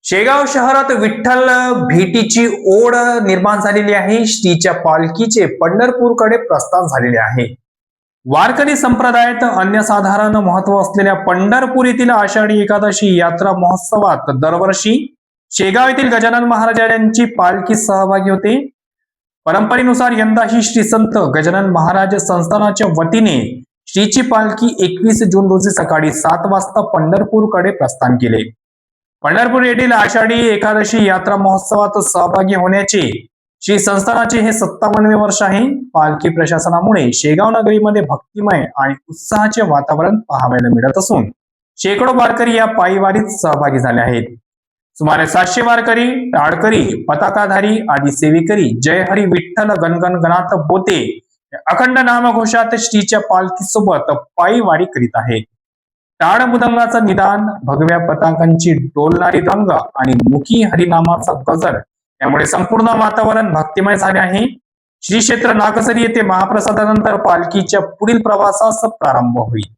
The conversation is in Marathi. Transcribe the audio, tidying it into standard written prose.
शेगाव शहरात विठ्ठल भेटीची ओढ निर्माण झालेली आहे. श्रीच्या पालखीचे पंढरपूरकडे प्रस्थान झालेले आहे. वारकरी संप्रदायात अनन्यसाधारण महत्व असलेल्या पंढरपूर येथील आषाढी एकादशी यात्रा महोत्सवात दरवर्षी शेगाव येथील गजानन महाराज यांची पालखी सहभागी होते. परंपरेनुसार यंदाही श्री संत गजानन महाराज संस्थानाच्या वतीने श्रीची पालखी 21 जून रोजी सकाळी 7 वाजता पंढरपूरकडे प्रस्थान केले. पंढरपूर येथील आषाढी एकादशी यात्रा महोत्सवात सहभागी होण्याचे श्री संस्थानाचे हे 57वे वर्ष आहे. पालखी प्रशासनामुळे शेगाव नगरीमध्ये भक्तिमय आणि उत्साहाचे वातावरण पाहायला मिळत असून शेकडो वारकरी या पायी वारीत सहभागी झाले आहेत. सुमारे 700 वारकरी, टाळकरी, पताकाधारी आदी सेवेकरी जय हरी विठ्ठल गणगण गणात बोते अखंड नामघोषात श्रीच्या पालखीसोबत पायी वारी करीत आहेत. टाळ मृदंगाचं निदान, भगव्या पताकांची डोलणारी रंग आणि मुखी हरिनामाचा गजर यामुळे संपूर्ण वातावरण भक्तिमय झाले आहे. श्री क्षेत्र नागसरी येथे महाप्रसादानंतर पालखीच्या पुढील प्रवासास प्रारंभ होईल.